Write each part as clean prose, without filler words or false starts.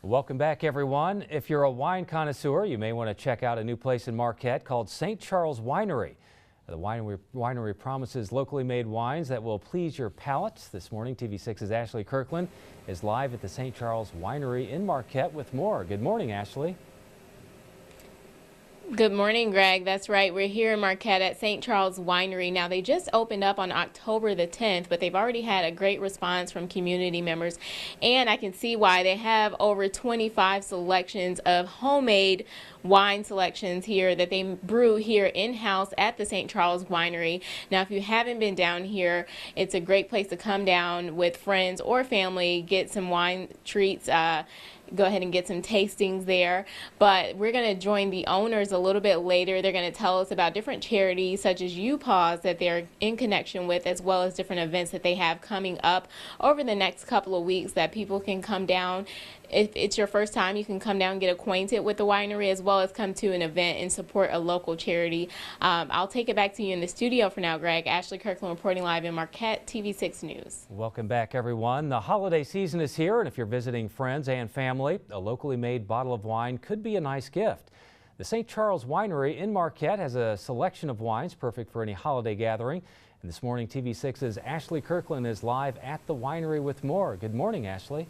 Welcome back, everyone. If you're a wine connoisseur, you may want to check out a new place in Marquette called St. Charles Winery. The winery promises locally made wines that will please your palate. This morning, TV6's Ashley Kirkland is live at the St. Charles Winery in Marquette with more. Good morning, Ashley. Good morning, Greg. That's right. We're here in Marquette at St. Charles Winery. Now, they just opened up on October the 10th, but they've already had a great response from community members, and I can see why. They have over 25 selections of homemade wine selections here that they brew here in-house at the St. Charles Winery. Now, if you haven't been down here, it's a great place to come down with friends or family, get some wine treats, go ahead and get some tastings there. But we're going to join the owners a little bit later. They're going to tell us about different charities such as UPAWS that they're in connection with, as well as different events that they have coming up over the next couple of weeks that people can come down. If it's your first time, you can come down and get acquainted with the winery, as well as come to an event and support a local charity. I'll take it back to you in the studio for now, Greg. Ashley Kirkland reporting live in Marquette, TV6 News. Welcome back, everyone. The holiday season is here, and if you're visiting friends and family, a locally made bottle of wine could be a nice gift. The St. Charles Winery in Marquette has a selection of wines perfect for any holiday gathering. And this morning, TV6's Ashley Kirkland is live at the winery with more. Good morning, Ashley.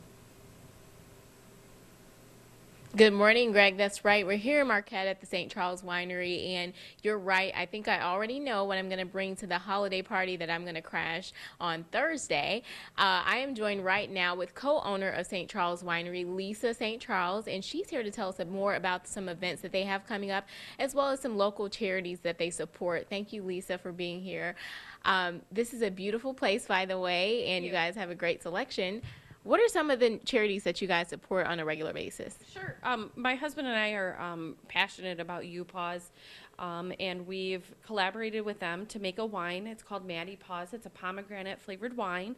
Good morning, Greg. That's right. We're here in Marquette at the St. Charles Winery, and you're right. I think I already know what I'm going to bring to the holiday party that I'm going to crash on Thursday. I am joined right now with co-owner of St. Charles Winery, Lisa St. Charles, and she's here to tell us more about some events that they have coming up, as well as some local charities that they support. Thank you, Lisa, for being here. This is a beautiful place, by the way, and you guys have a great selection. What are some of the charities that you guys support on a regular basis? Sure. My husband and I are passionate about UPAWS, and we've collaborated with them to make a wine. It's called Maddie Paws. It's a pomegranate flavored wine.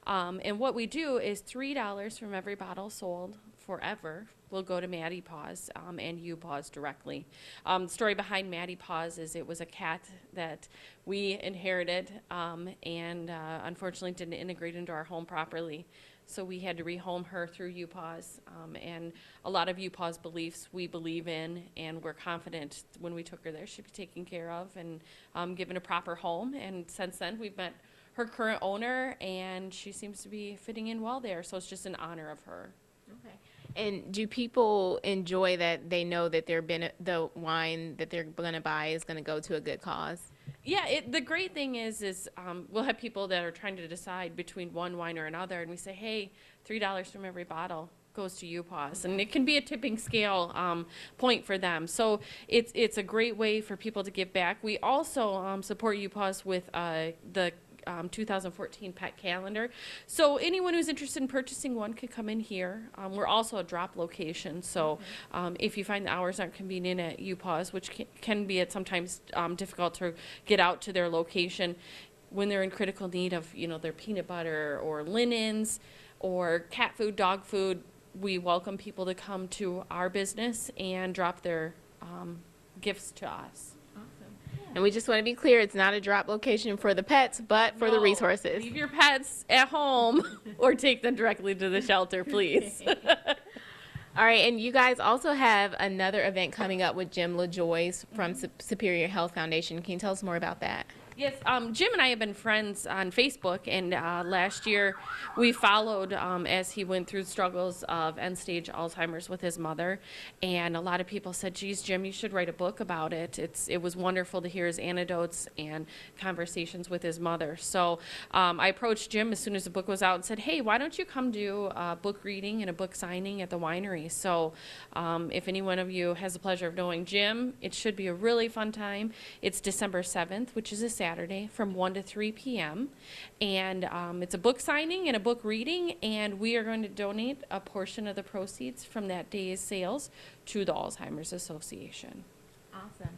And what we do is $3 from every bottle sold forever will go to Maddie Paws and UPAWS directly. The story behind Maddie Paws is it was a cat that we inherited and unfortunately didn't integrate into our home properly. So we had to rehome her through UPAWS, and a lot of UPAWS beliefs we believe in, and we're confident when we took her there she'd be taken care of and given a proper home. And since then we've met her current owner, and she seems to be fitting in well there. So it's just an honor of her. Okay. And do people enjoy that they know that the wine that they're going to buy is going to go to a good cause? Yeah, the great thing is we'll have people that are trying to decide between one wine or another, and we say, hey, $3 from every bottle goes to UPAWS, and it can be a tipping scale point for them. So it's a great way for people to give back. We also support UPAWS with the 2014 pet calendar. So anyone who's interested in purchasing one could come in here. We're also a drop location, so if you find the hours aren't convenient at UPAWS, which can be at sometimes difficult to get out to their location, when they're in critical need of their peanut butter or linens or cat food, dog food, we welcome people to come to our business and drop their gifts to us. And we just want to be clear, it's not a drop location for the pets, but for the resources. Leave your pets at home or take them directly to the shelter, please. All right, and you guys also have another event coming up with Jim LaJoyce from Superior Health Foundation. Can you tell us more about that? Yes, Jim and I have been friends on Facebook, and last year we followed as he went through struggles of end-stage Alzheimer's with his mother, and a lot of people said, geez, Jim, you should write a book about it. It was wonderful to hear his anecdotes and conversations with his mother. So I approached Jim as soon as the book was out and said, hey, why don't you come do a book reading and a book signing at the winery? So if any one of you has the pleasure of knowing Jim, it should be a really fun time. It's December 7th, which is a Saturday from 1 to 3 p.m. And it's a book signing and a book reading, and we are going to donate a portion of the proceeds from that day's sales to the Alzheimer's Association. Awesome.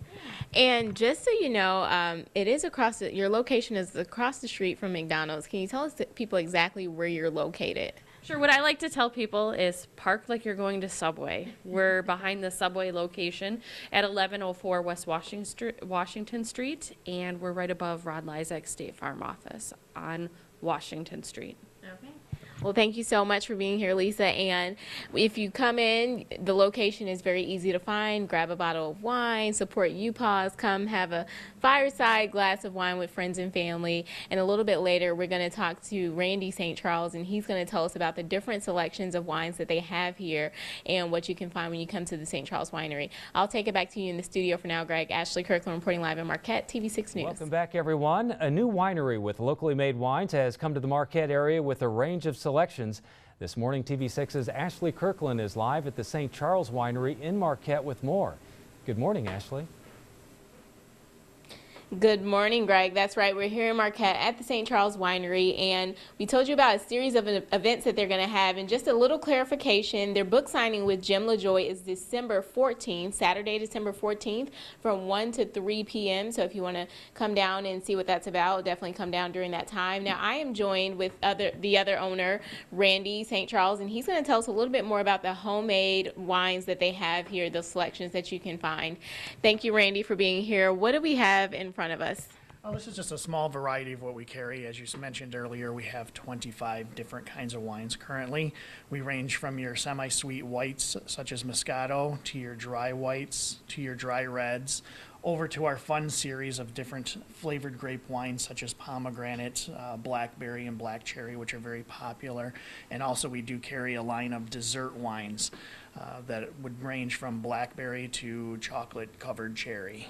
And just so you know, it is your location is across the street from McDonald's. Can you tell us people exactly where you're located? Sure. What I like to tell people is park like you're going to Subway. We're behind the Subway location at 1104 West Washington Street, and we're right above Rod Lizak's State Farm office on Washington Street. Okay. Well, thank you so much for being here, Lisa. And if you come in, the location is very easy to find. Grab a bottle of wine, support UPAWS, come have a fireside glass of wine with friends and family. And a little bit later, we're going to talk to Randy St. Charles, and he's going to tell us about the different selections of wines that they have here and what you can find when you come to the St. Charles Winery. I'll take it back to you in the studio for now, Greg. Ashley Kirkland reporting live in Marquette, TV6 News. Welcome back, everyone. A new winery with locally made wines has come to the Marquette area with a range of selections. This morning, TV6's Ashley Kirkland is live at the St. Charles Winery in Marquette with more. Good morning, Ashley. Good morning, Greg. That's right. We're here in Marquette at the St. Charles Winery, and we told you about a series of events that they're going to have. And just a little clarification, their book signing with Jim LaJoy is December 14th, Saturday, December 14th, from 1 to 3 p.m. So if you want to come down and see what that's about, definitely come down during that time. Now, I am joined with the other owner, Randy St. Charles, and he's going to tell us a little bit more about the homemade wines that they have here, the selections that you can find. Thank you, Randy, for being here. What do we have in front of us? Well, this is just a small variety of what we carry. As you mentioned earlier, we have 25 different kinds of wines currently. We range from your semi-sweet whites, such as Moscato, to your dry whites, to your dry reds, over to our fun series of different flavored grape wines, such as pomegranate, blackberry, and black cherry, which are very popular. And also we do carry a line of dessert wines that would range from blackberry to chocolate-covered cherry.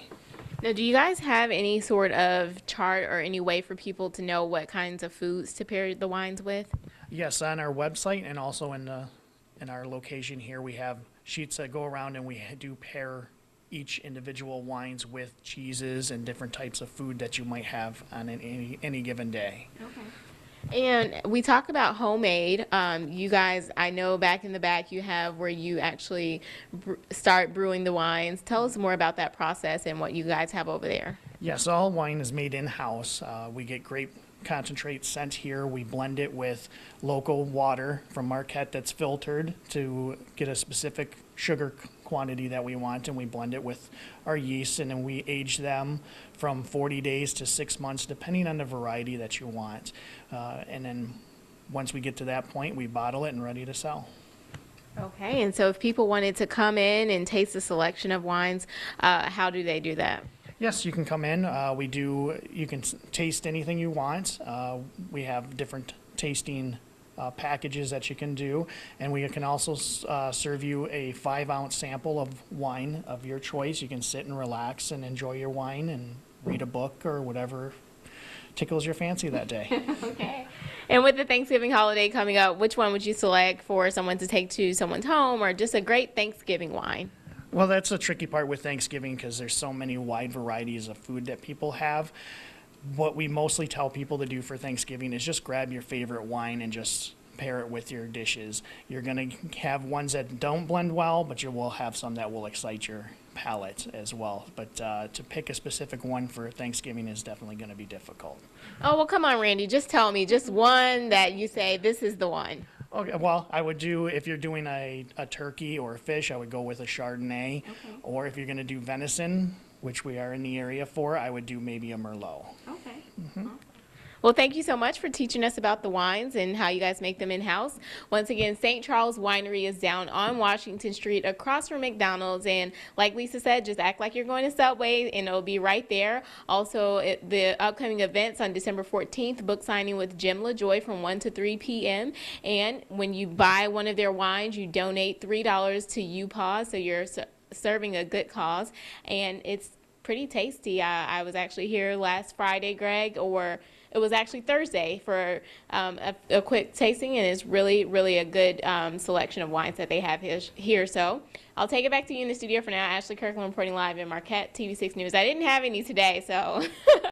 Now, do you guys have any sort of chart or any way for people to know what kinds of foods to pair the wines with? Yes, on our website and also in our location here, we have sheets that go around and we do pair each individual wines with cheeses and different types of food that you might have on any given day. Okay. And we talk about homemade. You guys, I know back in the back you have where you actually start brewing the wines. Tell us more about that process and what you guys have over there. Yes, all wine is made in-house. We get grape concentrate sent here. We blend it with local water from Marquette that's filtered to get a specific sugar quantity that we want, and we blend it with our yeast, and then we age them from 40 days to 6 months, depending on the variety that you want. And then once we get to that point, we bottle it and ready to sell. Okay, and so if people wanted to come in and taste a selection of wines, how do they do that? Yes, you can come in. You can taste anything you want. We have different tasting packages that you can do, and we can also serve you a 5-ounce sample of wine of your choice. You can sit and relax and enjoy your wine and read a book or whatever tickles your fancy that day. Okay. And with the Thanksgiving holiday coming up, which one would you select for someone to take to someone's home, or just a great Thanksgiving wine? Well, that's the tricky part with Thanksgiving because there's so many wide varieties of food that people have. What we mostly tell people to do for Thanksgiving is just grab your favorite wine and just pair it with your dishes. You're going to have ones that don't blend well, but you will have some that will excite your palate as well. But to pick a specific one for Thanksgiving is definitely going to be difficult. Oh, well, come on, Randy. Just tell me, just one that you say, this is the one. Okay, well, I would do, if you're doing a turkey or a fish, I would go with a Chardonnay. Okay. Or if you're going to do venison, which we are in the area for, I would do maybe a Merlot. Okay. Mm-hmm. Well, thank you so much for teaching us about the wines and how you guys make them in-house. Once again, St. Charles Winery is down on Washington Street across from McDonald's. And like Lisa said, just act like you're going to Subway and it'll be right there. Also, the upcoming events on December 14th, book signing with Jim LaJoy from 1 to 3 p.m. And when you buy one of their wines, you donate $3 to UPAWS, so you're serving a good cause. And it's pretty tasty. I was actually here last Friday, Greg, or it was actually Thursday for a quick tasting, and it's really, really a good selection of wines that they have here. So I'll take it back to you in the studio for now. Ashley Kirkland reporting live in Marquette, TV6 News. I didn't have any today, so